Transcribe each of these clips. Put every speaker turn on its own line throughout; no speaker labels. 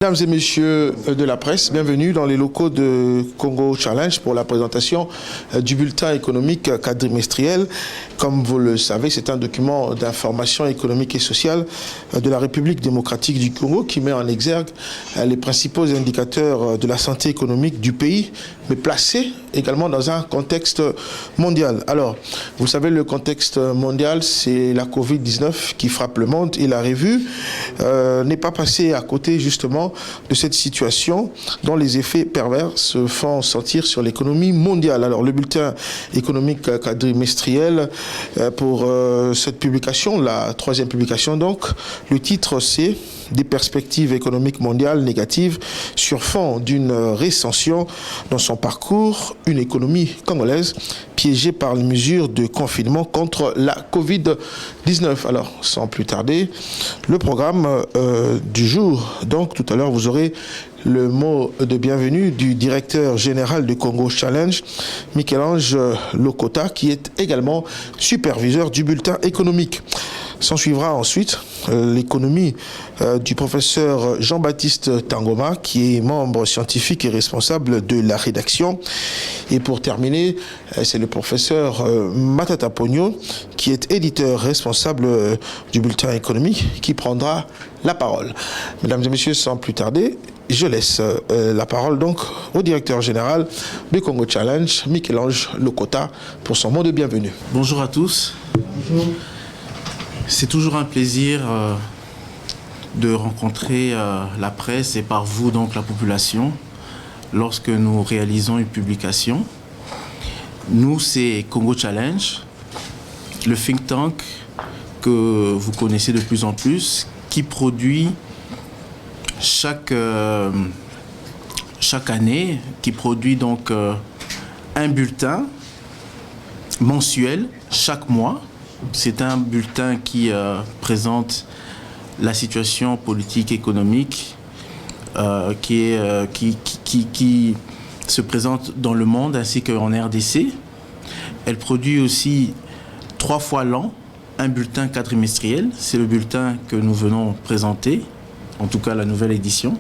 Mesdames et messieurs de la presse, bienvenue dans les locaux de Congo Challenge pour la présentation du bulletin économique quadrimestriel. Comme vous le savez, c'est un document d'information économique et sociale de la République démocratique du Congo qui met en exergue les principaux indicateurs de la santé économique du pays, mais placé également dans un contexte mondial. Alors, vous savez, le contexte mondial, c'est la Covid-19 qui frappe le monde et la revue n'est pas passée à côté justement de cette situation dont les effets pervers se font sentir sur l'économie mondiale. Alors, le bulletin économique quadrimestriel pour cette publication, la troisième publication donc, le titre c'est « Des perspectives économiques mondiales négatives sur fond d'une récession dans son parcours, une économie congolaise piégée par les mesures de confinement contre la Covid-19 ». Alors, sans plus tarder, le programme du jour. Donc, tout à l'heure, vous aurez le mot de bienvenue du directeur général de Congo Challenge, Michel-Ange Lokota, qui est également superviseur du bulletin économique. S'en suivra ensuite l'économie du professeur Jean-Baptiste Tangoma, qui est membre scientifique et responsable de la rédaction. Et pour terminer, c'est le professeur Matata Pogno, qui est éditeur responsable du bulletin économique, qui prendra la parole. Mesdames et messieurs, sans plus tarder, je laisse la parole donc au directeur général du Congo Challenge, Michel-Ange Lokota, pour son mot de bienvenue.
Bonjour à tous. Bonjour. C'est toujours un plaisir de rencontrer la presse et par vous donc la population lorsque nous réalisons une publication. Nous, c'est Congo Challenge, le think tank que vous connaissez de plus en plus, qui produit chaque année, qui produit donc un bulletin mensuel chaque mois. C'est un bulletin qui présente la situation politique, économique qui se présente dans le monde ainsi qu'en RDC. Elle produit aussi 3 fois l'an un bulletin quadrimestriel. C'est le bulletin que nous venons présenter, en tout cas la nouvelle édition.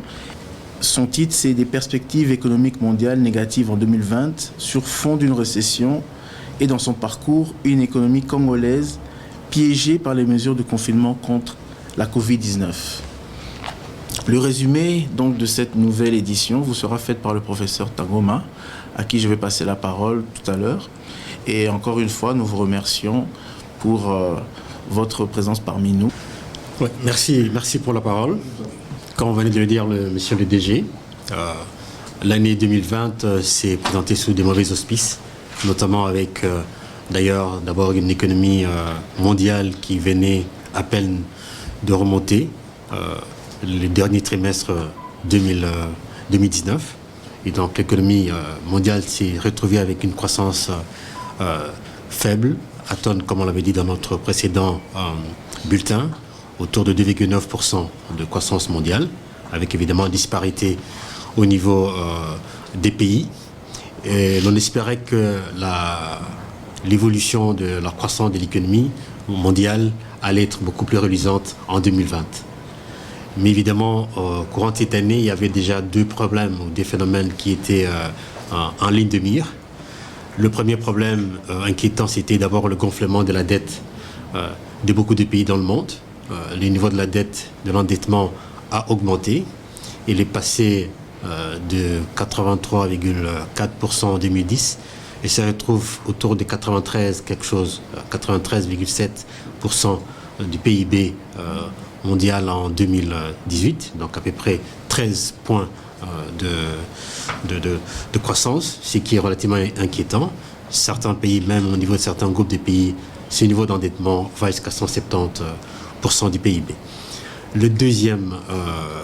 Son titre, c'est « Des perspectives économiques mondiales négatives en 2020 sur fond d'une récession » et dans son parcours, une économie congolaise piégée par les mesures de confinement contre la Covid-19. Le résumé donc de cette nouvelle édition vous sera fait par le professeur Tangoma, à qui je vais passer la parole tout à l'heure. Et encore une fois, nous vous remercions pour votre présence parmi nous.
Ouais, merci pour la parole. Comme venait de le dire monsieur le DG, l'année 2020 s'est présentée sous des mauvais auspices, notamment avec d'abord une économie mondiale qui venait à peine de remonter le dernier trimestre 2019. Et donc l'économie mondiale s'est retrouvée avec une croissance faible, atteinte, comme on l'avait dit dans notre précédent bulletin, autour de 2,9% de croissance mondiale, avec évidemment une disparité au niveau des pays. Et l'on espérait que l'évolution de la croissance de l'économie mondiale allait être beaucoup plus reluisante en 2020. Mais évidemment, au courant de cette année, il y avait déjà 2 problèmes ou des phénomènes qui étaient en ligne de mire. Le premier problème inquiétant, c'était d'abord le gonflement de la dette de beaucoup de pays dans le monde. Le niveau de la dette, de l'endettement a augmenté. Il est passé de 83,4% en 2010 et se retrouve autour de 93,7% du PIB mondial en 2018, donc à peu près 13 points de croissance, ce qui est relativement inquiétant. Certains pays, même au niveau de certains groupes de pays, ce niveau d'endettement va jusqu'à 170% du PIB. Le deuxième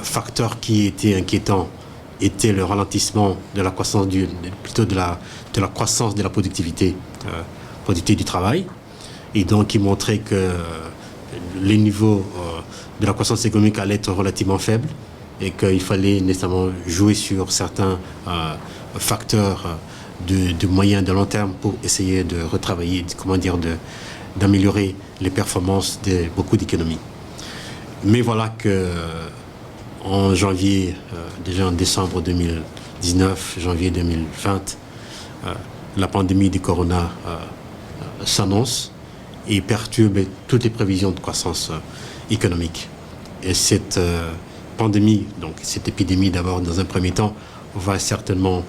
facteur qui était inquiétant était le ralentissement de la croissance de la croissance de la productivité du travail, et donc il montrait que les niveaux de la croissance économique allaient être relativement faibles et qu'il fallait nécessairement jouer sur certains facteurs de moyen de long terme pour essayer de retravailler, d'améliorer les performances de beaucoup d'économies. Mais voilà que en janvier, déjà en décembre 2019, janvier 2020, la pandémie du corona s'annonce et perturbe toutes les prévisions de croissance économique. Et cette pandémie, donc cette épidémie d'abord dans un premier temps, va certainement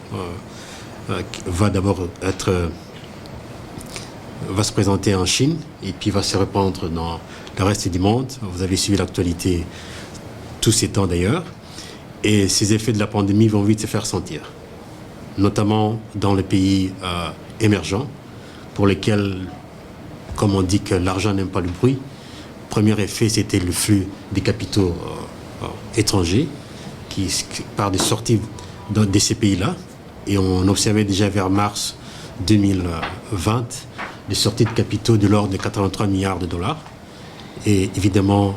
va se présenter en Chine et puis va se répandre dans le reste du monde. Vous avez suivi l'actualité tous ces temps d'ailleurs. Et ces effets de la pandémie vont vite se faire sentir, notamment dans les pays émergents, pour lesquels, comme on dit que l'argent n'aime pas le bruit, premier effet, c'était le flux des capitaux étrangers par des sorties de ces pays-là. Et on observait déjà vers mars 2020 des sorties de capitaux de l'ordre de 83 milliards de dollars. Et évidemment,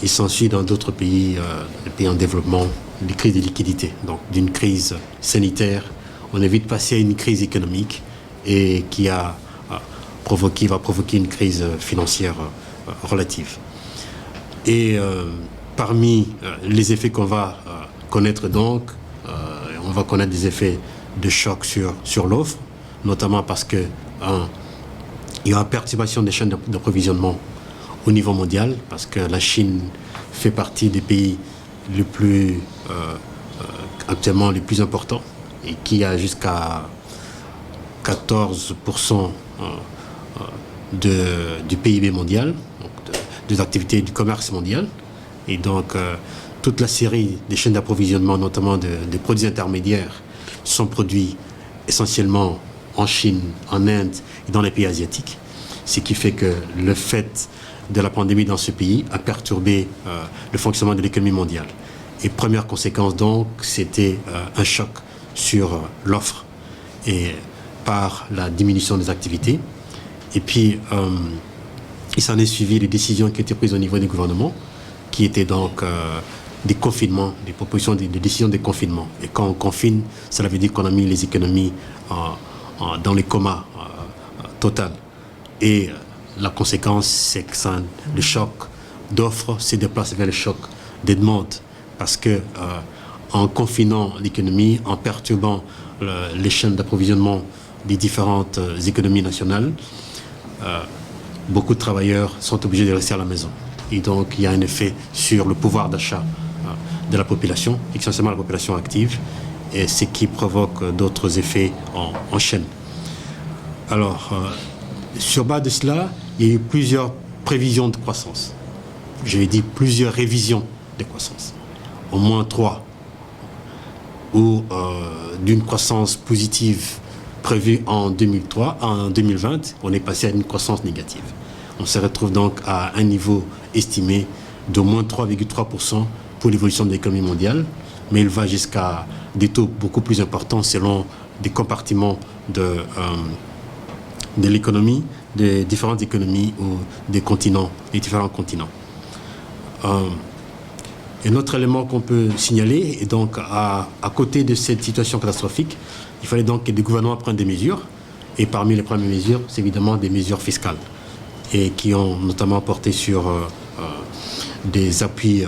il s'ensuit dans d'autres pays, les pays en développement, des crises de liquidité. Donc d'une crise sanitaire, on est vite passé à une crise économique et qui va provoquer une crise financière relative. Et parmi les effets qu'on va connaître donc, on va connaître des effets de choc sur l'offre, notamment parce que il y aura perturbation des chaînes d'approvisionnement au niveau mondial, parce que la Chine fait partie des pays actuellement les plus importants et qui a jusqu'à 14% du PIB mondial, donc des activités du commerce mondial. Et donc, toute la série des chaînes d'approvisionnement, notamment des produits intermédiaires, sont produits essentiellement en Chine, en Inde et dans les pays asiatiques. Ce qui fait que le fait de la pandémie dans ce pays a perturbé le fonctionnement de l'économie mondiale. Et première conséquence donc, c'était un choc sur l'offre et par la diminution des activités. Et puis, il s'en est suivi les décisions qui étaient prises au niveau du gouvernement, qui étaient donc des confinements, des propositions, des décisions de confinement. Et quand on confine, cela veut dire qu'on a mis les économies dans les comas total. Et la conséquence, c'est que le choc d'offres se déplace vers le choc des demandes. Parce que en confinant l'économie, en perturbant les chaînes d'approvisionnement des différentes économies nationales, beaucoup de travailleurs sont obligés de rester à la maison. Et donc, il y a un effet sur le pouvoir d'achat de la population, essentiellement la population active, et ce qui provoque d'autres effets en chaîne. Alors, sur base de cela, il y a eu plusieurs prévisions de croissance. Je vais dire plusieurs révisions de croissance. Au moins 3. Ou d'une croissance positive prévue en 2020, on est passé à une croissance négative. On se retrouve donc à un niveau estimé d'au moins 3,3% pour l'évolution de l'économie mondiale, mais il va jusqu'à des taux beaucoup plus importants selon des compartiments de l'économie, des différentes économies ou des continents, des différents continents. Un autre élément qu'on peut signaler, et donc à côté de cette situation catastrophique, il fallait donc que les gouvernements prennent des mesures, et parmi les premières mesures, c'est évidemment des mesures fiscales, et qui ont notamment porté sur des appuis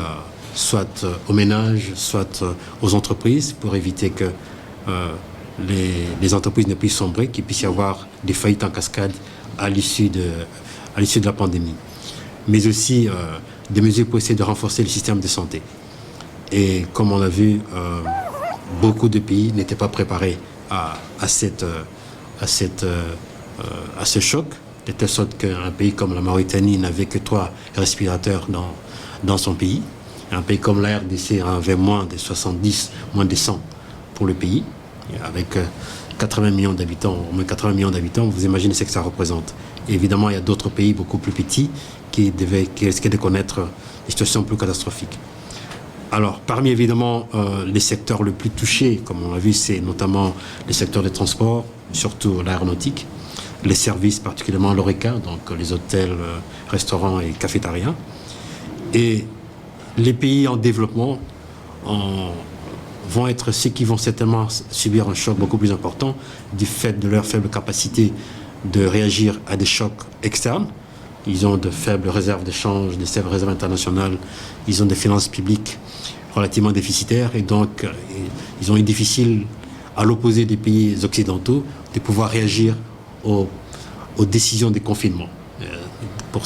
soit aux ménages, soit aux entreprises, pour éviter que les entreprises ne puissent sombrer, qu'il puisse y avoir des faillites en cascade à l'issue de la pandémie. Mais aussi des mesures pour essayer de renforcer le système de santé. Et comme on l'a vu, beaucoup de pays n'étaient pas préparés à ce choc, de telle sorte qu'un pays comme la Mauritanie n'avait que 3 respirateurs dans son pays. Un pays comme la RDC en avait moins de 70, moins de 100 pour le pays, avec 80 millions d'habitants, au moins 80 millions d'habitants, vous imaginez ce que ça représente. Et évidemment, il y a d'autres pays beaucoup plus petits qui risquaient de connaître des situations plus catastrophiques. Alors, parmi évidemment les secteurs les plus touchés, comme on l'a vu, c'est notamment les secteurs des transports, surtout l'aéronautique, les services, particulièrement l'ORECA, donc les hôtels, restaurants et cafétérias. Et les pays en développement vont être ceux qui vont certainement subir un choc beaucoup plus important du fait de leur faible capacité de réagir à des chocs externes, ils ont de faibles réserves de change, des faibles réserves internationales, ils ont des finances publiques relativement déficitaires et donc ils ont eu difficile, à l'opposé des pays occidentaux, de pouvoir réagir aux décisions de confinement. Pour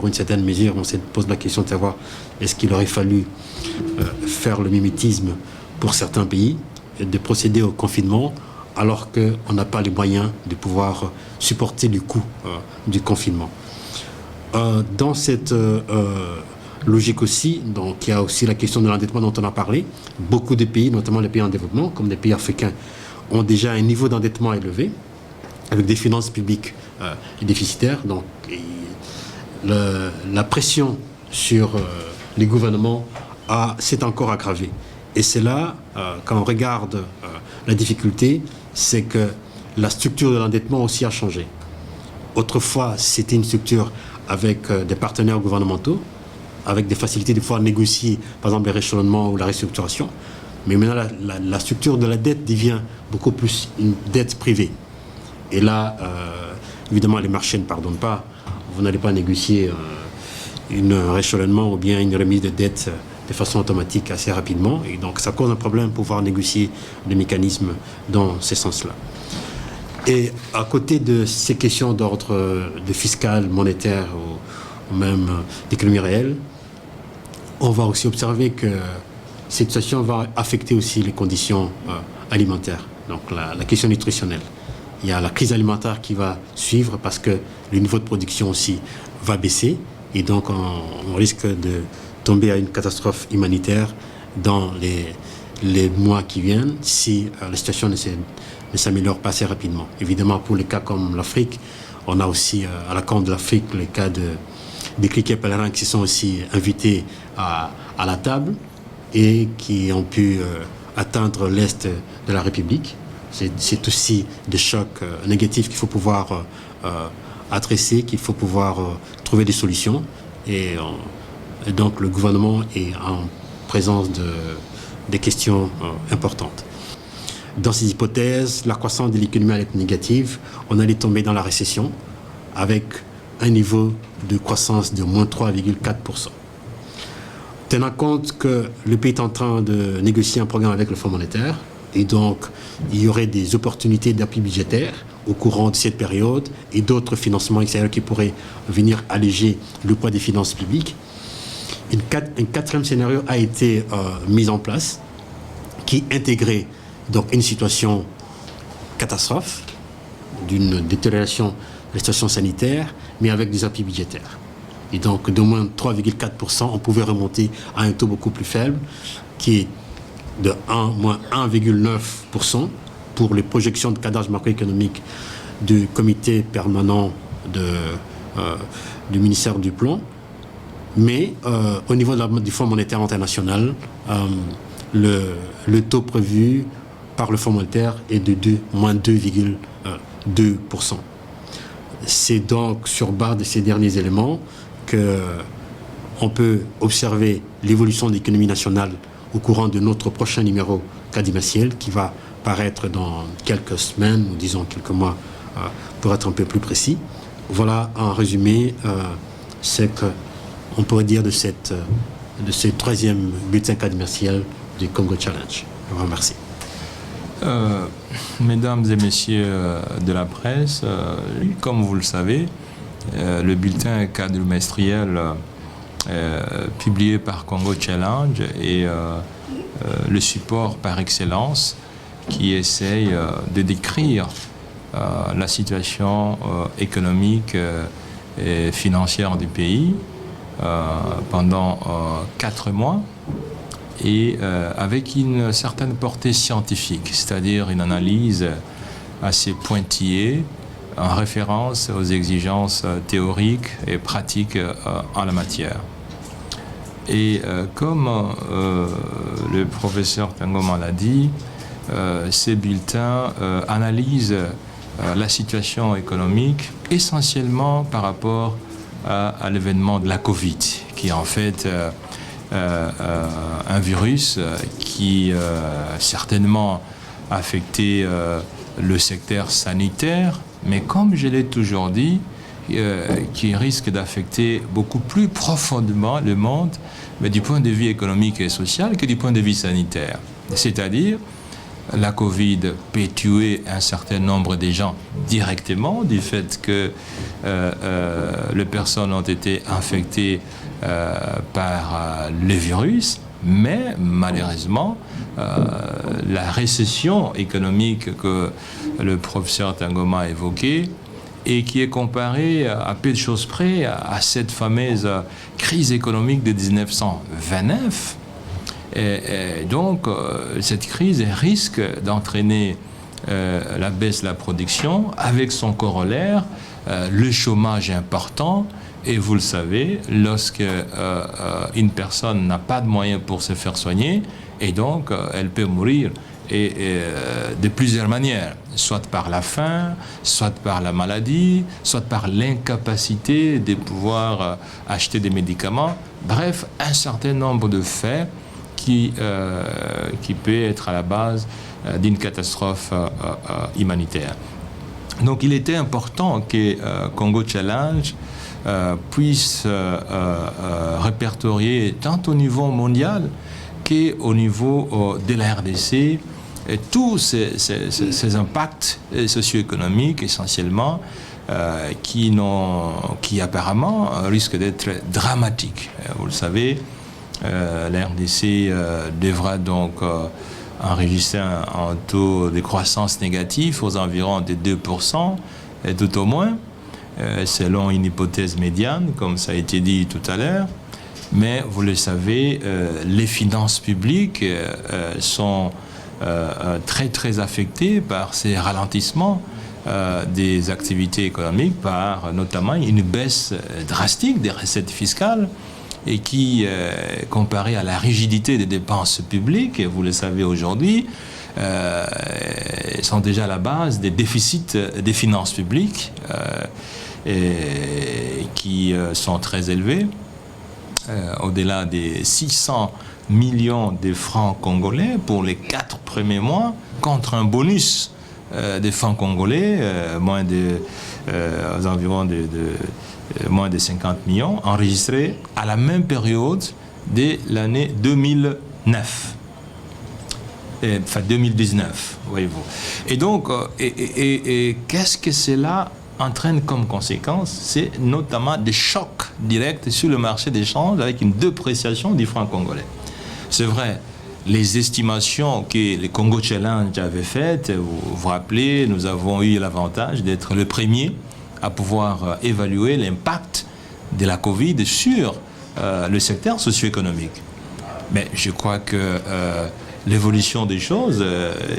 une certaine mesure, on se pose la question de savoir est-ce qu'il aurait fallu faire le mimétisme pour certains pays, de procéder au confinement, alors qu'on n'a pas les moyens de pouvoir supporter le coût du confinement. Dans cette logique aussi, donc il y a aussi la question de l'endettement dont on a parlé. Beaucoup de pays, notamment les pays en développement, comme les pays africains, ont déjà un niveau d'endettement élevé, avec des finances publiques déficitaires. Donc la pression sur les gouvernements s'est encore aggravée. Et c'est là, quand on regarde la difficulté, c'est que la structure de l'endettement aussi a changé. Autrefois, c'était une structure avec des partenaires gouvernementaux, avec des facilités de pouvoir négocier, par exemple, les rééchelonnements ou la restructuration. Mais maintenant, la structure de la dette devient beaucoup plus une dette privée. Et là, évidemment, les marchés ne pardonnent pas. Vous n'allez pas négocier un rééchelonnement ou bien une remise de dette de façon automatique assez rapidement. Et donc, ça cause un problème pour pouvoir négocier des mécanismes dans ce sens-là. Et à côté de ces questions d'ordre de fiscal, monétaire ou même d'économie réelle, on va aussi observer que cette situation va affecter aussi les conditions alimentaires, donc la question nutritionnelle. Il y a la crise alimentaire qui va suivre parce que le niveau de production aussi va baisser et donc on risque de tomber à une catastrophe humanitaire dans les mois qui viennent si la situation ne s'améliore pas assez rapidement. Évidemment, pour les cas comme l'Afrique, on a aussi à la Corne de l'Afrique les cas des cliquets pèlerins qui sont aussi invités à la table et qui ont pu atteindre l'Est de la République. C'est aussi des chocs négatifs qu'il faut pouvoir adresser, qu'il faut pouvoir trouver des solutions. Et donc le gouvernement est en présence des questions importantes. Dans ces hypothèses, la croissance de l'économie allait être négative. On allait tomber dans la récession avec un niveau de croissance de moins 3,4%. Tenant compte que le pays est en train de négocier un programme avec le Fonds monétaire, et donc il y aurait des opportunités d'appui budgétaire au courant de cette période et d'autres financements extérieurs qui pourraient venir alléger le poids des finances publiques. Un quatrième scénario a été mis en place qui intégrait donc une situation catastrophe, d'une détérioration de la situation sanitaire, mais avec des appuis budgétaires. Et donc, de moins 3,4%, on pouvait remonter à un taux beaucoup plus faible, qui est de moins 1,9% pour les projections de cadrage macroéconomique du comité permanent du ministère du Plan. Mais au niveau du Fonds monétaire international, le taux prévu par le Fonds monétaire est de moins 2,2%. C'est donc sur base de ces derniers éléments qu'on peut observer l'évolution de l'économie nationale au courant de notre prochain numéro quadrimestriel qui va paraître dans quelques semaines, ou disons quelques mois, pour être un peu plus précis. Voilà en résumé ce qu'on pourrait dire de ce troisième bulletin quadrimestriel du Congo Challenge. Je vous remercie.
Mesdames et messieurs de la presse, comme vous le savez, le bulletin quadrimestriel publié par Congo Challenge est le support par excellence qui essaye de décrire la situation économique et financière du pays pendant 4 mois et avec une certaine portée scientifique, c'est-à-dire une analyse assez pointillée en référence aux exigences théoriques et pratiques en la matière. Et comme le professeur Tangoma l'a dit, ces bulletins analysent la situation économique essentiellement par rapport à l'événement de la Covid, qui est en fait un virus qui certainement a affecté le secteur sanitaire, mais comme je l'ai toujours dit, qui risque d'affecter beaucoup plus profondément le monde, mais du point de vue économique et social que du point de vue sanitaire. C'est-à-dire, la Covid peut tuer un certain nombre de gens directement du fait que les personnes ont été infectées par le virus, mais malheureusement, la récession économique que le professeur Tangoma a évoquée et qui est comparée à peu de choses près à cette fameuse crise économique de 1929. Et donc, cette crise risque d'entraîner la baisse de la production avec son corollaire, le chômage important. Et vous le savez, lorsque une personne n'a pas de moyens pour se faire soigner, et donc elle peut mourir de plusieurs manières, soit par la faim, soit par la maladie, soit par l'incapacité de pouvoir acheter des médicaments. Bref, un certain nombre de faits qui peut être à la base d'une catastrophe humanitaire. Donc il était important que Congo Challenge puisse répertorier tant au niveau mondial qu'au niveau de la RDC tous ces impacts socio-économiques essentiellement qui apparemment risquent d'être dramatiques. Vous le savez, la RDC devra donc enregistrer un taux de croissance négatif aux environs de 2%, et tout au moins, selon une hypothèse médiane, comme ça a été dit tout à l'heure. Mais vous le savez, les finances publiques sont très très affectées par ces ralentissements des activités économiques, par notamment une baisse drastique des recettes fiscales, et qui, comparé à la rigidité des dépenses publiques, vous le savez aujourd'hui, sont déjà à la base des déficits des finances publiques qui sont très élevés, au-delà des 600 millions de francs congolais pour les 4 premiers mois, contre un bonus des francs congolais, aux environs de moins de 50 millions, enregistrés à la même période de l'année 2009. Enfin, 2019, voyez-vous. Et donc, qu'est-ce que cela entraîne comme conséquence? C'est notamment des chocs directs sur le marché des changes avec une dépréciation du franc congolais. C'est vrai, les estimations que le Congo Challenge avait faites, vous vous rappelez, nous avons eu l'avantage d'être le premier à pouvoir évaluer l'impact de la Covid sur le secteur socio-économique. Mais je crois que l'évolution des choses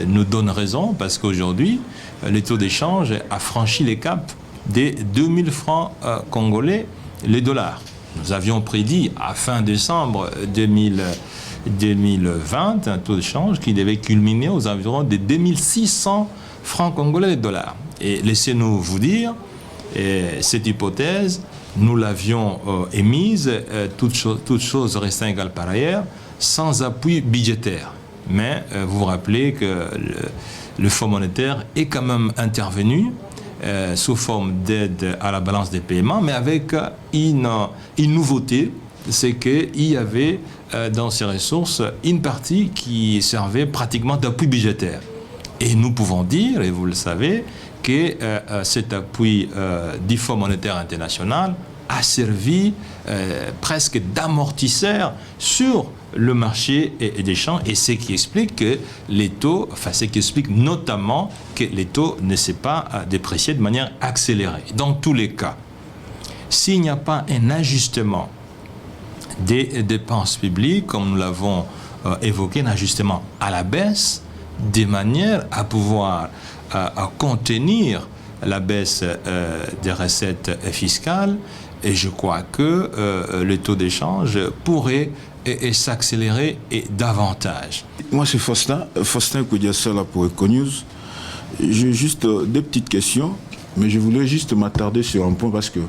nous donne raison, parce qu'aujourd'hui, le taux d'échange a franchi les caps des 2000 francs congolais les dollars. Nous avions prédit à fin décembre 2020 un taux d'échange qui devait culminer aux environs des 2600 francs congolais les dollars. Et laissez-nous vous dire, cette hypothèse, nous l'avions émise, toutes choses restant égales par ailleurs, sans appui budgétaire. Mais vous vous rappelez que le Fonds monétaire est quand même intervenu sous forme d'aide à la balance des paiements, mais avec une nouveauté, c'est qu'il y avait dans ces ressources une partie qui servait pratiquement d'appui budgétaire. Et nous pouvons dire, et vous le savez, que cet appui du Fonds monétaire international a servi presque d'amortisseur sur le marché des champs, et ce qui explique que les taux, ce qui explique notamment que les taux ne s'est pas dépréciés de manière accélérée. Dans tous les cas, s'il n'y a pas un ajustement des dépenses publiques, comme nous l'avons évoqué, un ajustement à la baisse, de manière à pouvoir à contenir la baisse des recettes fiscales, et je crois que le taux d'échange pourrait s'accélérer davantage.
Moi, c'est Faustin Koudiassala pour Econews. J'ai juste des petites questions, mais je voulais juste m'attarder sur un point, parce que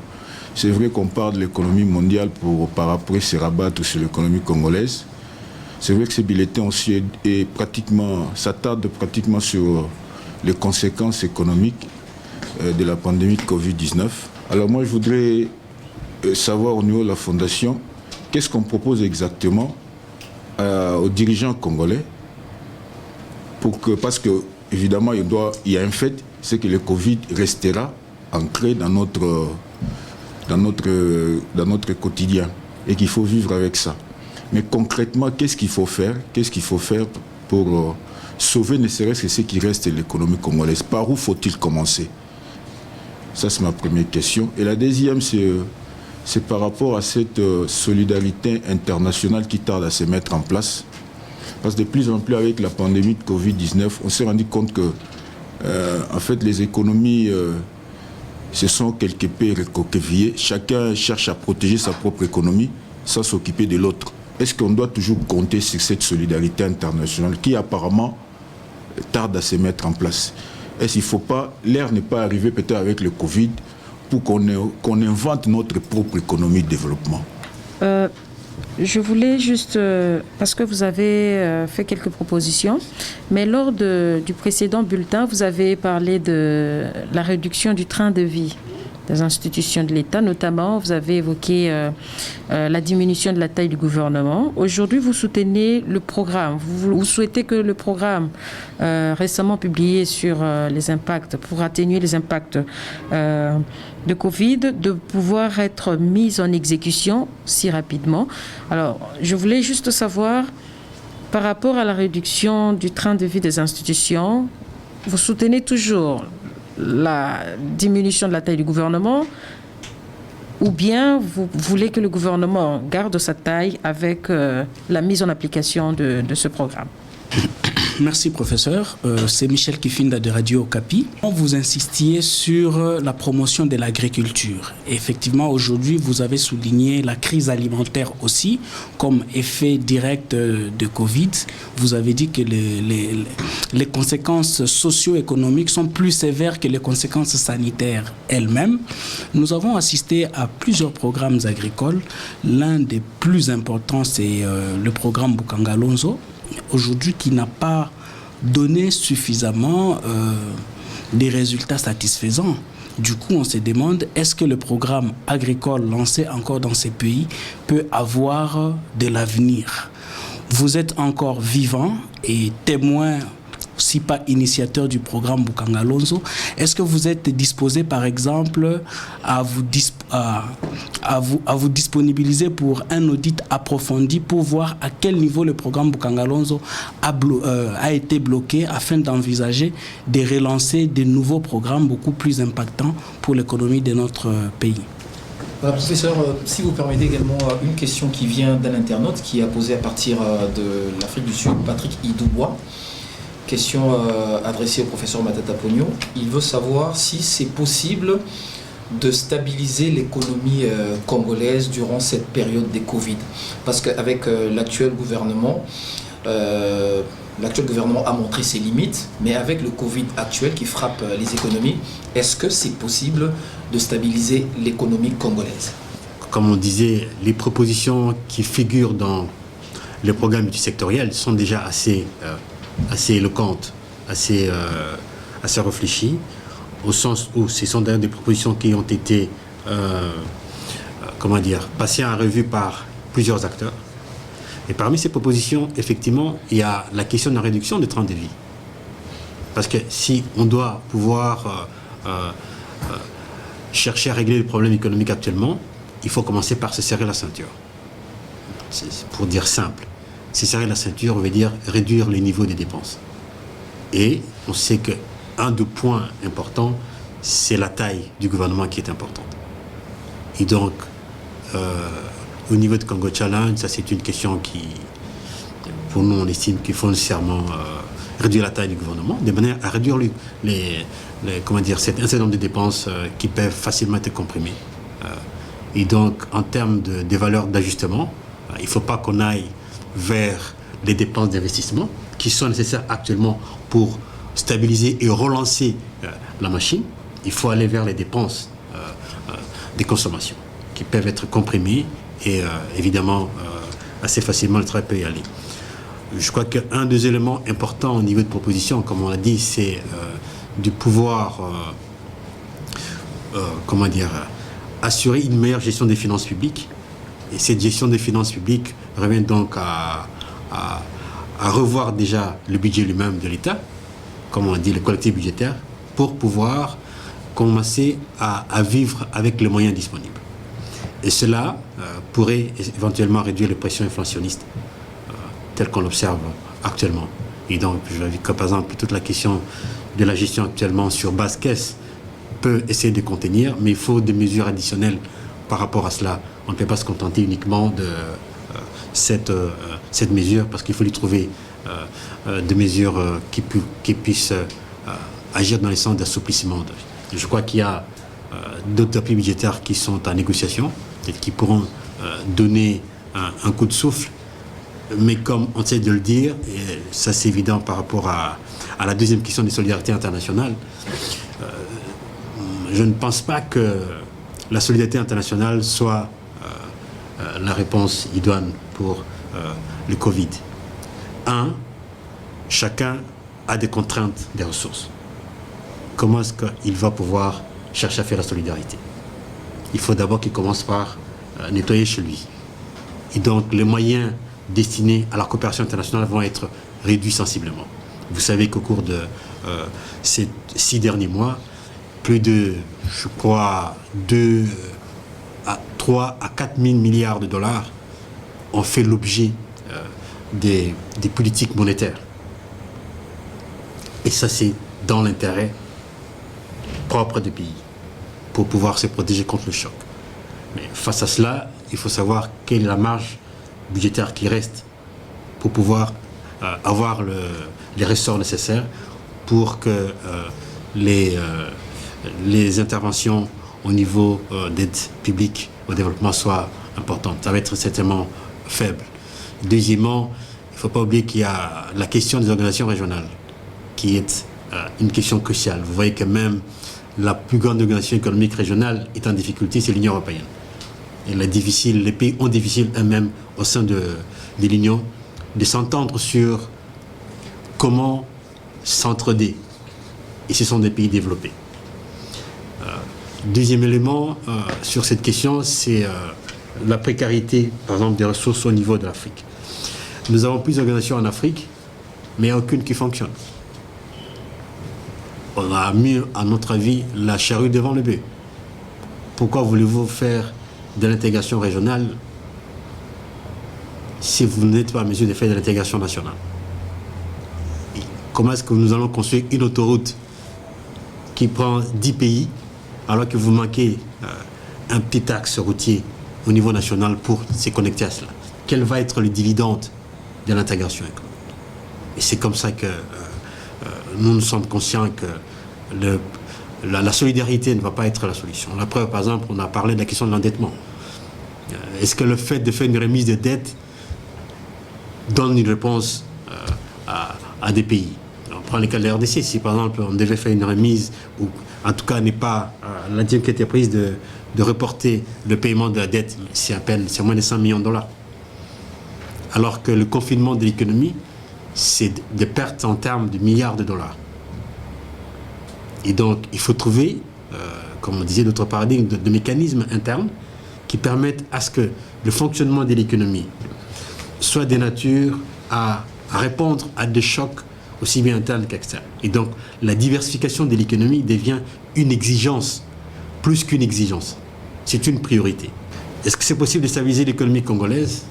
c'est vrai qu'on parle de l'économie mondiale par après se rabattre sur l'économie congolaise. C'est vrai que ces bulletins aussi s'attardent pratiquement sur les conséquences économiques de la pandémie de Covid-19. Alors moi, je voudrais savoir au niveau de la Fondation, qu'est-ce qu'on propose exactement aux dirigeants congolais parce que, évidemment, il y a un fait, c'est que le Covid restera ancré dans notre quotidien et qu'il faut vivre avec ça. Mais concrètement, qu'est-ce qu'il faut faire pour sauver ne serait-ce que ce qui reste de l'économie congolaise? Par où faut-il commencer? Ça, c'est ma première question. Et la deuxième, c'est par rapport à cette solidarité internationale qui tarde à se mettre en place. Parce que de plus en plus, avec la pandémie de Covid-19, on s'est rendu compte que, en fait, les économies se sont quelque peu recroquevillées. Chacun cherche à protéger sa propre économie sans s'occuper de l'autre. Est-ce qu'on doit toujours compter sur cette solidarité internationale qui, apparemment, tarde à se mettre en place? Est-ce qu'il ne faut pas, l'ère n'est pas arrivée peut-être avec le Covid, pour qu'on invente notre propre économie de développement?
Je voulais juste, parce que vous avez fait quelques propositions, mais lors du précédent bulletin, vous avez parlé de la réduction du train de vie des institutions de l'État, notamment, vous avez évoqué la diminution de la taille du gouvernement. Aujourd'hui, vous soutenez le programme. Vous souhaitez que le programme récemment publié sur les impacts, pour atténuer les impacts de Covid, de pouvoir être mis en exécution si rapidement. Alors, je voulais juste savoir, par rapport à la réduction du train de vie des institutions, vous soutenez toujours la diminution de la taille du gouvernement, ou bien vous voulez que le gouvernement garde sa taille avec la mise en application de ce programme?
Merci professeur, c'est Michel Kifinda de Radio Okapi. Vous insistiez sur la promotion de l'agriculture. Effectivement, aujourd'hui, vous avez souligné la crise alimentaire aussi comme effet direct de Covid. Vous avez dit que les conséquences socio-économiques sont plus sévères que les conséquences sanitaires elles-mêmes. Nous avons assisté à plusieurs programmes agricoles. L'un des plus importants, c'est le programme Bukangalonzo, aujourd'hui qui n'a pas donné suffisamment des résultats satisfaisants. Du coup, on se demande, est-ce que le programme agricole lancé encore dans ces pays peut avoir de l'avenir? Vous êtes encore vivant et témoin, si pas initiateur du programme Bukangalonzo. Est-ce que vous êtes disposé, par exemple, à vous disponibiliser pour un audit approfondi pour voir à quel niveau le programme Bukangalonzo a été bloqué afin d'envisager de relancer de nouveaux programmes beaucoup plus impactants pour l'économie de notre pays?
Voilà, professeur, si vous permettez également une question qui vient d'un internaute qui a posé à partir de l'Afrique du Sud, Patrick Idoubois. Question adressée au professeur Matata Pogno. Il veut savoir si c'est possible de stabiliser l'économie congolaise durant cette période de Covid. Parce qu'avec l'actuel gouvernement a montré ses limites, mais avec le Covid actuel qui frappe les économies, est-ce que c'est possible de stabiliser l'économie congolaise?
Comme on disait, les propositions qui figurent dans le programme multisectoriel sont déjà assez éloquentes, assez réfléchies, au sens où ce sont d'ailleurs des propositions qui ont été passées en revue par plusieurs acteurs. Et parmi ces propositions, effectivement, il y a la question de la réduction des trains de vie. Parce que si on doit pouvoir chercher à régler les problèmes économiques actuellement, il faut commencer par se serrer la ceinture. C'est pour dire simple. Se serrer la ceinture, on veut dire réduire les niveaux des dépenses. Et on sait qu'un des points importants, c'est la taille du gouvernement qui est importante. Et donc, au niveau de Congo Challenge, ça c'est une question qui, pour nous, on estime qu'il faut nécessairement réduire la taille du gouvernement, de manière à réduire cet certain nombre de dépenses qui peuvent facilement être comprimées. Et donc, en termes de valeurs d'ajustement, il ne faut pas qu'on aille vers les dépenses d'investissement qui sont nécessaires actuellement pour stabiliser et relancer la machine. Il faut aller vers les dépenses des consommations qui peuvent être comprimées et évidemment assez facilement le travail peut y aller. Je crois qu'un des éléments importants au niveau de proposition, comme on l'a dit, c'est de pouvoir assurer une meilleure gestion des finances publiques. Et cette gestion des finances publiques revient donc à revoir déjà le budget lui-même de l'État, comme on dit, le collectif budgétaire, pour pouvoir commencer à vivre avec les moyens disponibles. Et cela pourrait éventuellement réduire les pressions inflationnistes telles qu'on l'observe actuellement. Et donc, je vu que par exemple, toute la question de la gestion actuellement sur base caisse peut essayer de contenir, mais il faut des mesures additionnelles par rapport à cela. On ne peut pas se contenter uniquement de cette mesure, parce qu'il faut lui trouver des mesures qui puissent agir dans le sens d'assouplissement. Je crois qu'il y a d'autres appuis budgétaires qui sont en négociation et qui pourront donner un coup de souffle. Mais comme on essaie de le dire, et ça c'est évident par rapport à la deuxième question des solidarités internationales, je ne pense pas que la solidarité internationale soit la réponse idoine pour le Covid. Chacun a des contraintes des ressources. Comment est-ce qu'il va pouvoir chercher à faire la solidarité? Il faut d'abord qu'il commence par nettoyer chez lui. Et donc les moyens destinés à la coopération internationale vont être réduits sensiblement. Vous savez qu'au cours de ces 6 derniers mois, plus de, je crois, 3 à 4 000 milliards de dollars ont fait l'objet des politiques monétaires. Et ça, c'est dans l'intérêt propre du pays, pour pouvoir se protéger contre le choc. Mais face à cela, il faut savoir quelle est la marge budgétaire qui reste pour pouvoir avoir les ressorts nécessaires pour que les interventions au niveau d'aide publique au développement soient importantes. Ça va être certainement faible. Deuxièmement, il ne faut pas oublier qu'il y a la question des organisations régionales qui est une question cruciale. Vous voyez que même la plus grande organisation économique régionale est en difficulté, c'est l'Union européenne. Et les pays ont difficile eux-mêmes au sein de l'Union de s'entendre sur comment s'entraider. Et ce sont des pays développés. Deuxième élément sur cette question, c'est la précarité, par exemple, des ressources au niveau de l'Afrique. Nous avons plusieurs organisations en Afrique, mais il n'y a aucune qui fonctionne. On a mis, à notre avis, la charrue devant le bœuf. Pourquoi voulez-vous faire de l'intégration régionale si vous n'êtes pas en mesure de faire de l'intégration nationale? Et comment est-ce que nous allons construire une autoroute qui prend 10 pays alors que vous manquez un petit axe routier au niveau national pour se connecter à cela? Quel va être le dividende de l'intégration économique? Et c'est comme ça que nous sommes conscients que la solidarité ne va pas être la solution. La preuve, par exemple, on a parlé de la question de l'endettement. Est-ce que le fait de faire une remise de dette donne une réponse à des pays? On prend le cas de la RDC. Si, par exemple, on devait faire une remise, ou en tout cas n'est pas l'indication qui a été prise de reporter le paiement de la dette, c'est moins de 100 millions de dollars. Alors que le confinement de l'économie, c'est des pertes en termes de milliards de dollars. Et donc, il faut trouver, comme on disait, d'autres paradigmes, de mécanismes internes qui permettent à ce que le fonctionnement de l'économie soit de nature à répondre à des chocs aussi bien internes qu'externes. Et donc, la diversification de l'économie devient une exigence, plus qu'une exigence. C'est une priorité. Est-ce que c'est possible de stabiliser l'économie congolaise?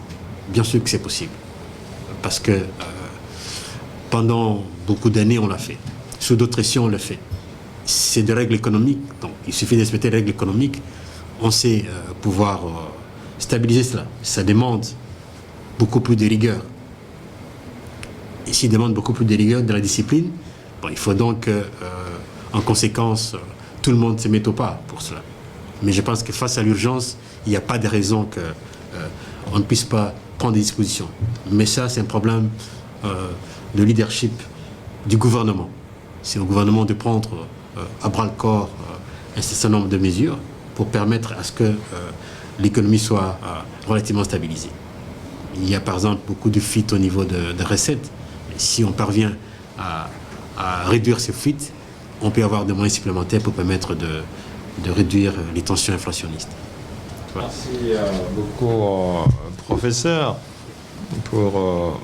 Bien sûr que c'est possible. Parce que pendant beaucoup d'années, on l'a fait. Sous d'autres pressions, on le fait. C'est des règles économiques, donc il suffit de respecter les règles économiques. On sait pouvoir stabiliser cela. Ça demande beaucoup plus de rigueur. Et s'il demande beaucoup plus de rigueur, de la discipline, bon, il faut donc, en conséquence, tout le monde se mette au pas pour cela. Mais je pense que face à l'urgence, il n'y a pas de raison qu'on ne puisse pas prendre des dispositions. Mais ça, c'est un problème de leadership du gouvernement. C'est au gouvernement de prendre à bras-le-corps un certain nombre de mesures pour permettre à ce que l'économie soit relativement stabilisée. Il y a par exemple beaucoup de fuites au niveau de recettes. Si on parvient à réduire ces fuites, on peut avoir des moyens supplémentaires pour permettre de réduire les tensions inflationnistes. Voilà.
Merci beaucoup, professeur, pour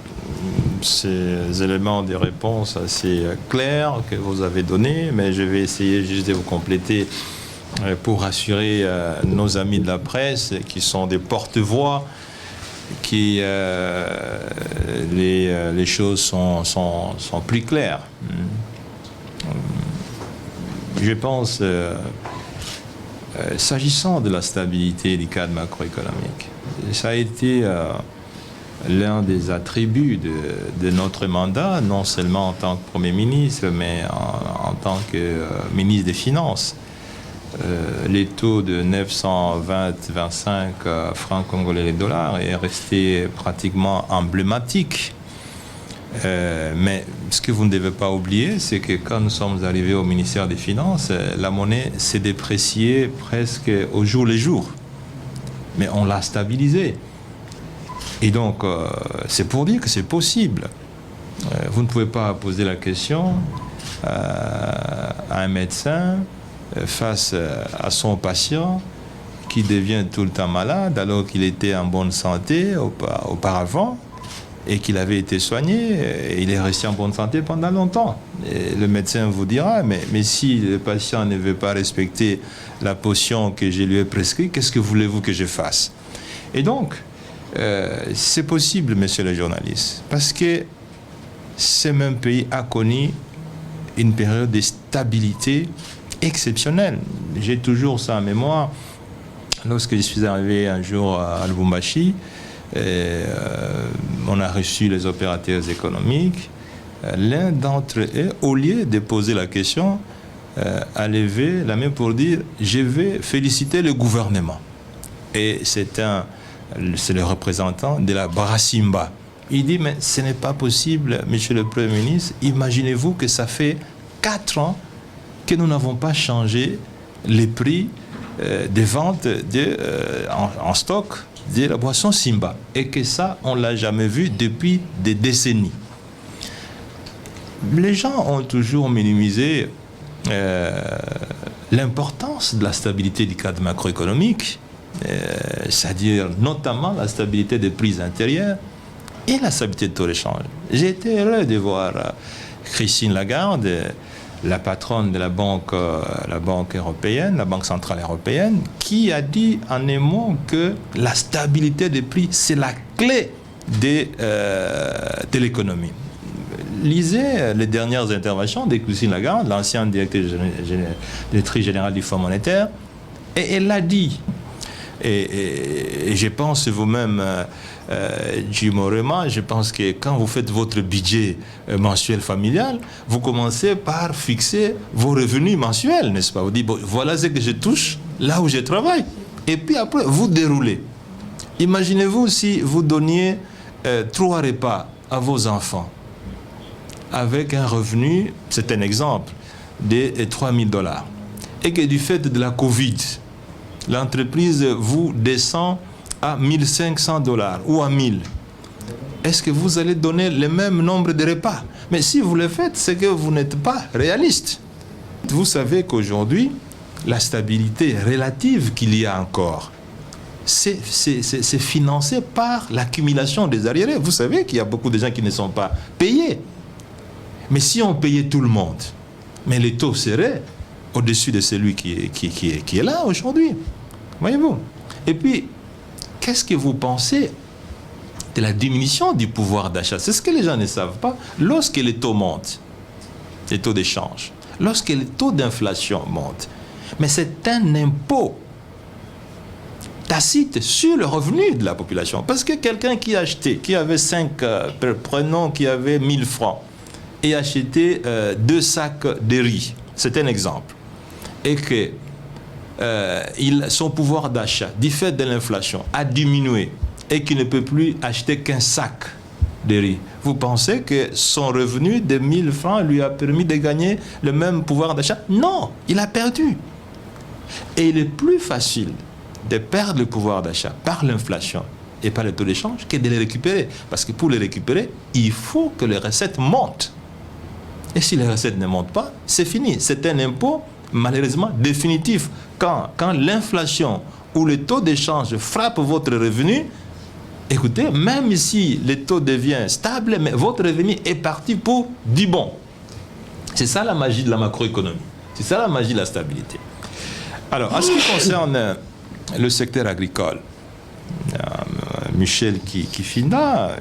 ces éléments de réponse assez clairs que vous avez donnés, mais je vais essayer juste de vous compléter pour rassurer nos amis de la presse qui sont des porte-voix, qui les choses sont plus claires. Je pense, s'agissant de la stabilité du cadre macroéconomique, ça a été l'un des attributs de notre mandat, non seulement en tant que Premier ministre, mais en tant que ministre des Finances. Les taux de 920-25 francs congolais les dollars est resté pratiquement emblématique. Mais ce que vous ne devez pas oublier, c'est que quand nous sommes arrivés au ministère des Finances, la monnaie s'est dépréciée presque au jour le jour. Mais on l'a stabilisée. Et donc, c'est pour dire que c'est possible. Vous ne pouvez pas poser la question à un médecin face à son patient qui devient tout le temps malade alors qu'il était en bonne santé auparavant et qu'il avait été soigné, et il est resté en bonne santé pendant longtemps. Et le médecin vous dira, mais si le patient ne veut pas respecter la potion que je lui ai prescrite, qu'est-ce que voulez-vous que je fasse? Et donc, c'est possible, monsieur le journaliste, parce que ce même pays a connu une période de stabilité exceptionnelle. J'ai toujours ça en mémoire. Lorsque je suis arrivé un jour à Lubumbashi, on a reçu les opérateurs économiques. L'un d'entre eux, au lieu de poser la question, a levé la main pour dire « Je vais féliciter le gouvernement ». Et c'est le représentant de la Brasimba. Il dit « Mais ce n'est pas possible, monsieur le Premier ministre. Imaginez-vous que ça fait 4 ans que nous n'avons pas changé les prix des ventes en stock de la boisson Simba. Et que ça, on ne l'a jamais vu depuis des décennies. » Les gens ont toujours minimisé l'importance de la stabilité du cadre macroéconomique, c'est-à-dire notamment la stabilité des prix intérieurs et la stabilité de taux d'échange. J'ai été heureux de voir Christine Lagarde, la patronne de la banque européenne, la Banque centrale européenne, qui a dit en un mot que la stabilité des prix, c'est la clé de l'économie. Lisez les dernières interventions de Christine Lagarde, l'ancienne directrice générale du Fonds monétaire, et elle l'a dit. Et je pense vous-même, Jim Orema, je pense que quand vous faites votre budget mensuel familial, vous commencez par fixer vos revenus mensuels, n'est-ce pas? Vous dites, bon, voilà ce que je touche là où je travaille. Et puis après, vous déroulez. Imaginez-vous si vous donniez 3 repas à vos enfants avec un revenu, c'est un exemple, de $3 000. Et que du fait de la Covid, l'entreprise vous descend à $1 500 ou à 1 000. Est-ce que vous allez donner le même nombre de repas? Mais si vous le faites, c'est que vous n'êtes pas réaliste. Vous savez qu'aujourd'hui, la stabilité relative qu'il y a encore, c'est financé par l'accumulation des arriérés. Vous savez qu'il y a beaucoup de gens qui ne sont pas payés. Mais si on payait tout le monde, mais les taux seraient au-dessus de celui qui est là aujourd'hui. Voyez-vous? Et puis, qu'est-ce que vous pensez de la diminution du pouvoir d'achat? C'est ce que les gens ne savent pas. Lorsque les taux montent, les taux d'échange, lorsque les taux d'inflation montent, mais c'est un impôt tacite sur le revenu de la population. Parce que quelqu'un qui a acheté, qui avait 5, prenons, qui avait 1 000 francs, et acheté 2 sacs de riz, c'est un exemple, et que son pouvoir d'achat, du fait de l'inflation, a diminué et qu'il ne peut plus acheter qu'un sac de riz. Vous pensez que son revenu de 1 000 francs lui a permis de gagner le même pouvoir d'achat? Non, il a perdu. Et il est plus facile de perdre le pouvoir d'achat par l'inflation et par le taux d'échange que de les récupérer. Parce que pour les récupérer, il faut que les recettes montent. Et si les recettes ne montent pas, c'est fini. C'est un impôt malheureusement définitif. Quand l'inflation ou le taux d'échange frappe votre revenu, écoutez, même si le taux devient stable, mais votre revenu est parti pour du bon. C'est ça la magie de la macroéconomie. C'est ça la magie de la stabilité. Alors, en ce qui concerne le secteur agricole, Michel Kifinda,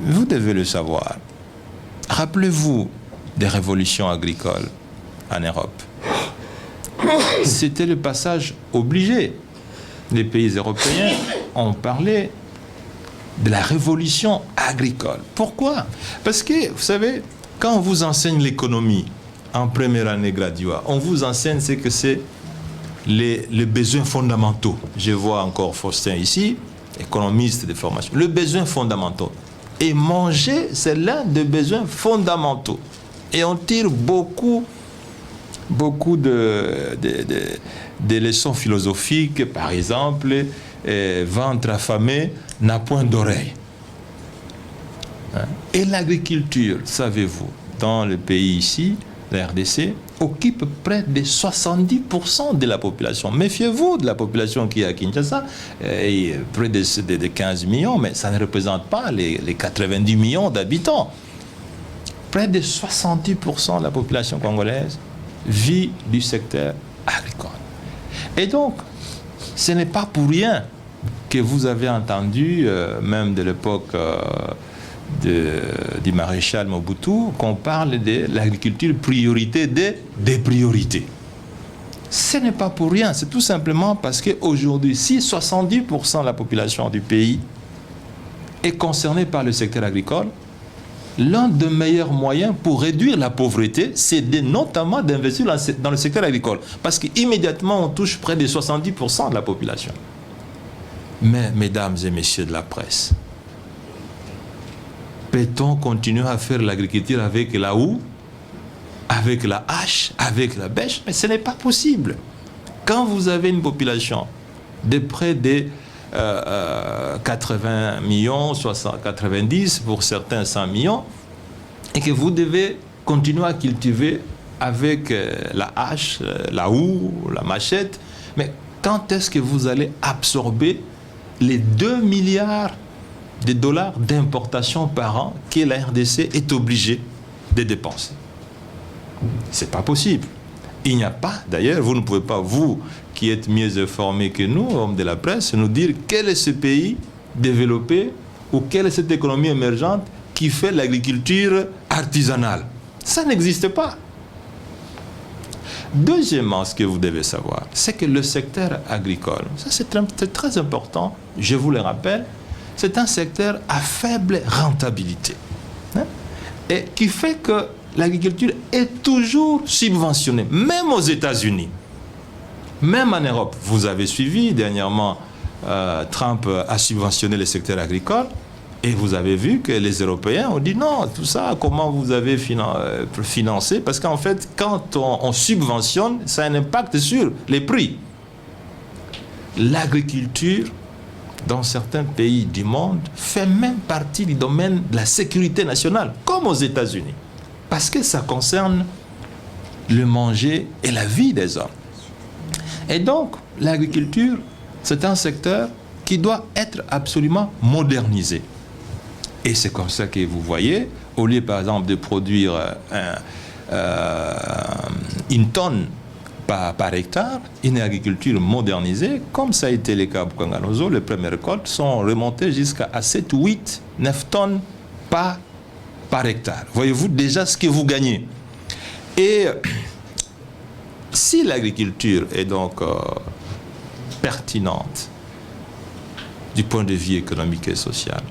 vous devez le savoir. Rappelez-vous des révolutions agricoles en Europe. C'était le passage obligé. Les pays européens ont parlé de la révolution agricole. Pourquoi? Parce que, vous savez, quand on vous enseigne l'économie en première année graduat, on vous enseigne ce que c'est les besoins fondamentaux. Je vois encore Faustin ici, économiste de formation. Les besoins fondamentaux. Et manger, c'est l'un des besoins fondamentaux. Et on tire beaucoup de leçons philosophiques, par exemple, ventre affamé n'a point d'oreille. Et l'agriculture, savez-vous, dans le pays ici, la RDC, occupe près de 70% de la population. Méfiez-vous de la population qui est à Kinshasa, près de 15 millions, mais ça ne représente pas les 90 millions d'habitants. Près de 70% de la population congolaise vit du secteur agricole. Et donc, ce n'est pas pour rien que vous avez entendu, même de l'époque du maréchal Mobutu, qu'on parle de l'agriculture priorité des priorités. Ce n'est pas pour rien, c'est tout simplement parce qu'aujourd'hui, si 70% de la population du pays est concernée par le secteur agricole, l'un des meilleurs moyens pour réduire la pauvreté, c'est notamment d'investir dans le secteur agricole. Parce qu'immédiatement, on touche près de 70% de la population. Mais, mesdames et messieurs de la presse, peut-on continuer à faire l'agriculture avec la houe, avec la hache, avec la bêche? Mais ce n'est pas possible. Quand vous avez une population de près de 80 millions, 90, pour certains 100 millions, et que vous devez continuer à cultiver avec la hache, la houe, la machette, mais quand est-ce que vous allez absorber les 2 milliards de dollars d'importation par an que la RDC est obligée de dépenser? C'est pas possible. Il n'y a pas, d'ailleurs, vous ne pouvez pas, vous qui êtes mieux informés que nous, hommes de la presse, nous dire quel est ce pays développé ou quelle est cette économie émergente qui fait l'agriculture artisanale. Ça n'existe pas. Deuxièmement, ce que vous devez savoir, c'est que le secteur agricole, ça c'est très important, je vous le rappelle, c'est un secteur à faible rentabilité. Et qui fait que l'agriculture est toujours subventionnée, même aux États-Unis, même en Europe. Vous avez suivi dernièrement, Trump a subventionné le secteur agricole et vous avez vu que les Européens ont dit non, tout ça, comment vous avez financé? Parce qu'en fait, quand on subventionne, ça a un impact sur les prix. L'agriculture, dans certains pays du monde, fait même partie du domaine de la sécurité nationale, comme aux États-Unis. Parce que ça concerne le manger et la vie des hommes. Et donc, l'agriculture, c'est un secteur qui doit être absolument modernisé. Et c'est comme ça que vous voyez, au lieu par exemple de produire une tonne par hectare, une agriculture modernisée, comme ça a été le cas à Bukangalozo, les premières récoltes sont remontées jusqu'à 7, 8, 9 tonnes par hectare. Voyez-vous déjà ce que vous gagnez. Et si l'agriculture est donc pertinente du point de vue économique et social,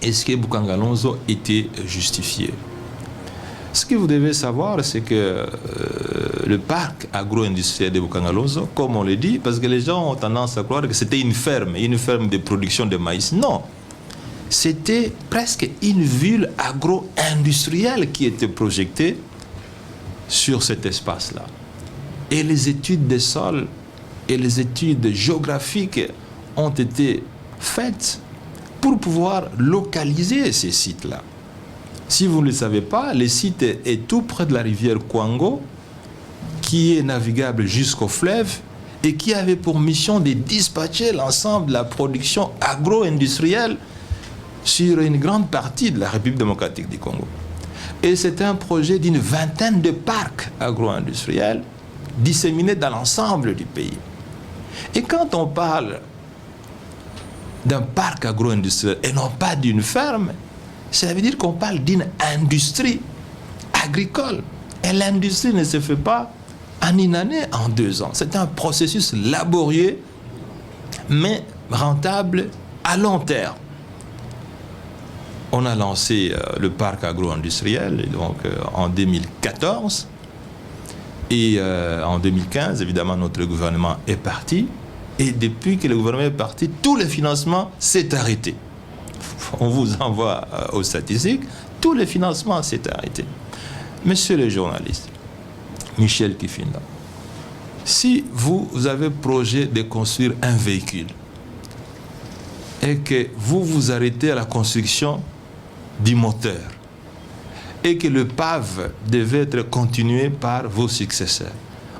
est-ce que Bukangalozo était justifié? Ce que vous devez savoir, c'est que le parc agro-industriel de Bukangalozo, comme on le dit, parce que les gens ont tendance à croire que c'était une ferme de production de maïs. Non, c'était presque une ville agro-industrielle qui était projetée sur cet espace-là. Et les études des sols et les études géographiques ont été faites pour pouvoir localiser ces sites-là. Si vous ne le savez pas, le site est tout près de la rivière Kwango, qui est navigable jusqu'au fleuve et qui avait pour mission de dispatcher l'ensemble de la production agro-industrielle sur une grande partie de la République démocratique du Congo. Et c'était un projet d'une vingtaine de parcs agro-industriels disséminés dans l'ensemble du pays. Et quand on parle d'un parc agro-industriel et non pas d'une ferme, ça veut dire qu'on parle d'une industrie agricole. Et l'industrie ne se fait pas en une année, en 2 ans. C'est un processus laborieux, mais rentable à long terme. On a lancé le parc agro-industriel donc, en 2014. Et en 2015, évidemment, notre gouvernement est parti. Et depuis que le gouvernement est parti, tout le financement s'est arrêté. On vous envoie aux statistiques, tout le financement s'est arrêté. Monsieur le journaliste, Michel Kifinda, si vous avez projet de construire un véhicule et que vous vous arrêtez à la construction du moteur et que le PAV devait être continué par vos successeurs,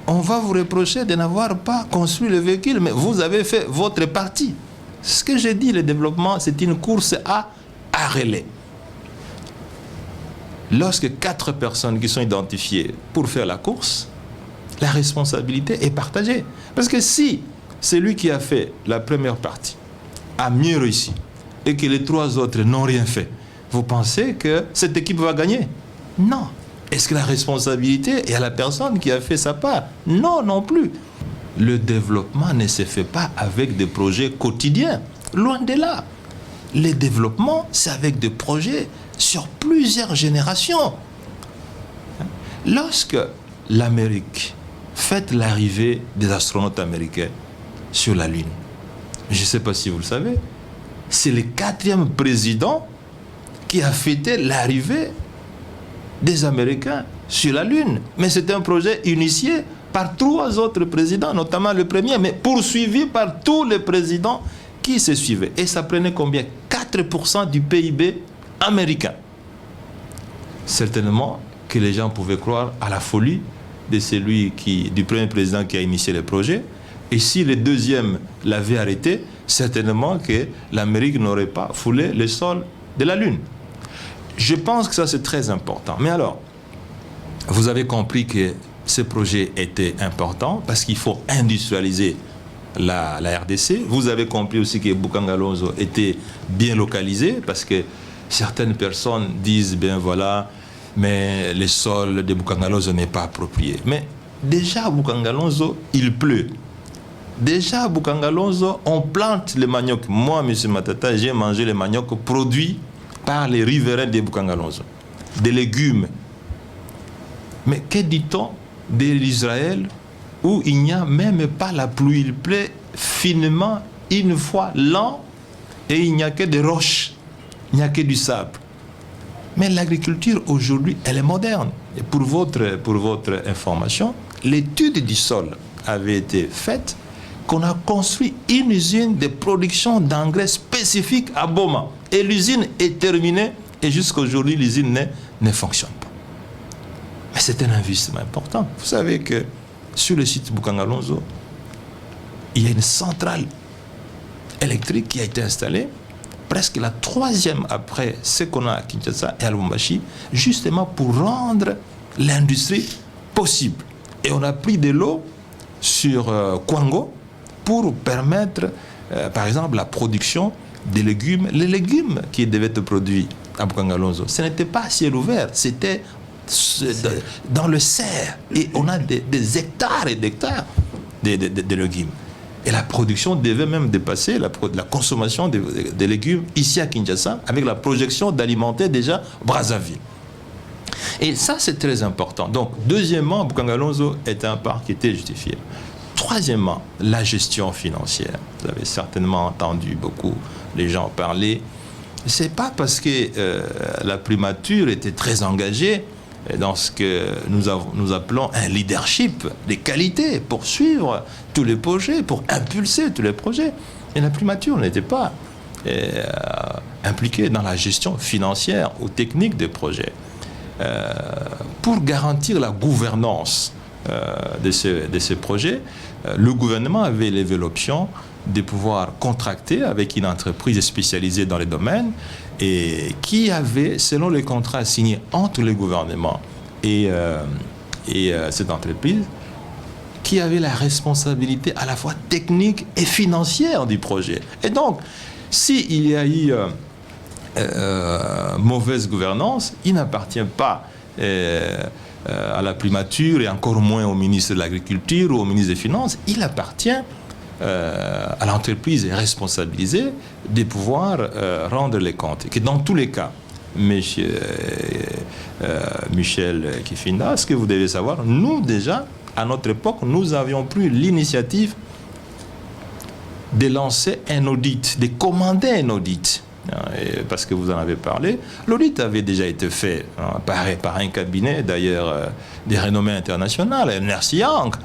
on va vous reprocher de n'avoir pas construit le véhicule, mais vous avez fait votre partie. Ce que j'ai dit, le développement, c'est une course à relais. Lorsque 4 personnes qui sont identifiées pour faire la course, la responsabilité est partagée. Parce que si celui qui a fait la première partie a mieux réussi et que les 3 autres n'ont rien fait, vous pensez que cette équipe va gagner? Non. Est-ce que la responsabilité est à la personne qui a fait sa part? Non, non plus. Le développement ne se fait pas avec des projets quotidiens. Loin de là. Le développement, c'est avec des projets sur plusieurs générations. Lorsque l'Amérique fête l'arrivée des astronautes américains sur la Lune, je ne sais pas si vous le savez, c'est le 4e président qui a fêté l'arrivée des Américains sur la Lune. Mais c'est un projet initié par 3 autres présidents, notamment le premier, mais poursuivi par tous les présidents qui se suivaient. Et ça prenait combien? 4% du PIB américain. Certainement que les gens pouvaient croire à la folie de du premier président qui a initié le projet. Et si le deuxième l'avait arrêté, certainement que l'Amérique n'aurait pas foulé le sol de la Lune. Je pense que ça, c'est très important. Mais alors, vous avez compris que ce projet était important parce qu'il faut industrialiser la RDC. Vous avez compris aussi que Bukangalonzo était bien localisé parce que certaines personnes disent, bien voilà, mais le sol de Bukangalonzo n'est pas approprié. Mais déjà à Bukangalonzo, il pleut. Déjà à Bukangalonzo, on plante le manioc. Moi, M. Matata, j'ai mangé le manioc produit par les riverains de Bukangalonzo. Des légumes. Mais que dit-on de l'Israël où il n'y a même pas la pluie? Il pleut finement une fois l'an et il n'y a que des roches, il n'y a que du sable. Mais l'agriculture aujourd'hui, elle est moderne. Et pour votre information, l'étude du sol avait été faite qu'on a construit une usine de production d'engrais spécifiques à Boma. Et l'usine est terminée et jusqu'à aujourd'hui, l'usine ne fonctionne pas. Mais c'est un investissement important. Vous savez que sur le site Bukangalonzo, il y a une centrale électrique qui a été installée, presque la 3e après ce qu'on a à Kinshasa et à Lubumbashi, justement pour rendre l'industrie possible. Et on a pris de l'eau sur Kwango pour permettre, par exemple, la production des légumes. Les légumes qui devaient être produits à Bukangalonzo, ce n'était pas à ciel ouvert, c'était dans le serre. Et on a des hectares et d'hectares de légumes. Et la production devait même dépasser la consommation des légumes ici à Kinshasa, avec la projection d'alimenter déjà Brazzaville. Et ça, c'est très important. Donc, deuxièmement, Bukangalonzo est un parc qui était justifié. Troisièmement, la gestion financière. Vous avez certainement entendu beaucoup les gens parler. C'est pas parce que la primature était très engagée dans ce que nous appelons un leadership des qualités pour suivre tous les projets, pour impulser tous les projets. Et la primature n'était pas impliquée dans la gestion financière ou technique des projets. Pour garantir la gouvernance de ce projet, le gouvernement avait levé l'option de pouvoir contracter avec une entreprise spécialisée dans les domaines et qui avait, selon les contrats signés entre le gouvernement et cette entreprise, qui avait la responsabilité à la fois technique et financière du projet. Et donc, s'il y a eu mauvaise gouvernance, il n'appartient pas à la primature et encore moins au ministre de l'Agriculture ou au ministre des Finances, il appartient à l'entreprise responsabilisée de pouvoir rendre les comptes. Et que dans tous les cas, Michel Kifinda, ce que vous devez savoir, nous déjà, à notre époque, nous avions pris l'initiative de lancer un audit, de commander un audit. Parce que vous en avez parlé, l'audit avait déjà été fait par un cabinet, d'ailleurs, de renommée internationale, Ernst Young.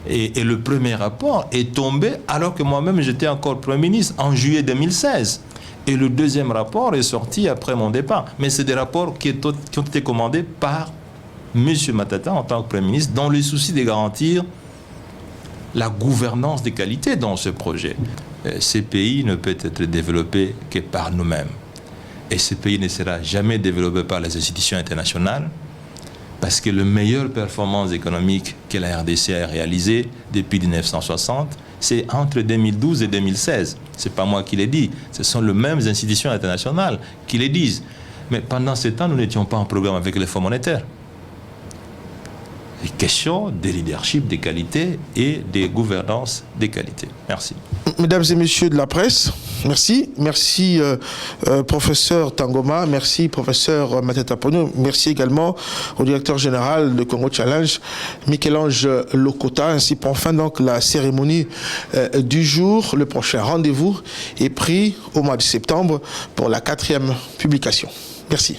Et le premier rapport est tombé alors que moi-même j'étais encore Premier ministre en juillet 2016. Et le deuxième rapport est sorti après mon départ. Mais c'est des rapports qui ont été commandés par M. Matata en tant que Premier ministre dans le souci de garantir la gouvernance de qualité dans ce projet. Ce pays ne peut être développé que par nous-mêmes. Et ce pays ne sera jamais développé par les institutions internationales parce que la meilleure performance économique que la RDC a réalisée depuis 1960, c'est entre 2012 et 2016. Ce n'est pas moi qui l'ai dit, ce sont les mêmes institutions internationales qui le disent. Mais pendant ce temps, nous n'étions pas en programme avec les fonds monétaires. Question de leadership de qualité et de gouvernance de qualité. Merci.
Mesdames et messieurs de la presse, merci. Merci professeur Tangoma, merci professeur Matata Ponyo, merci également au directeur général de Congo Challenge, Michel-Ange Lokota. Ainsi prend fin donc la cérémonie du jour. Le prochain rendez-vous est pris au mois de septembre pour la 4e publication. Merci.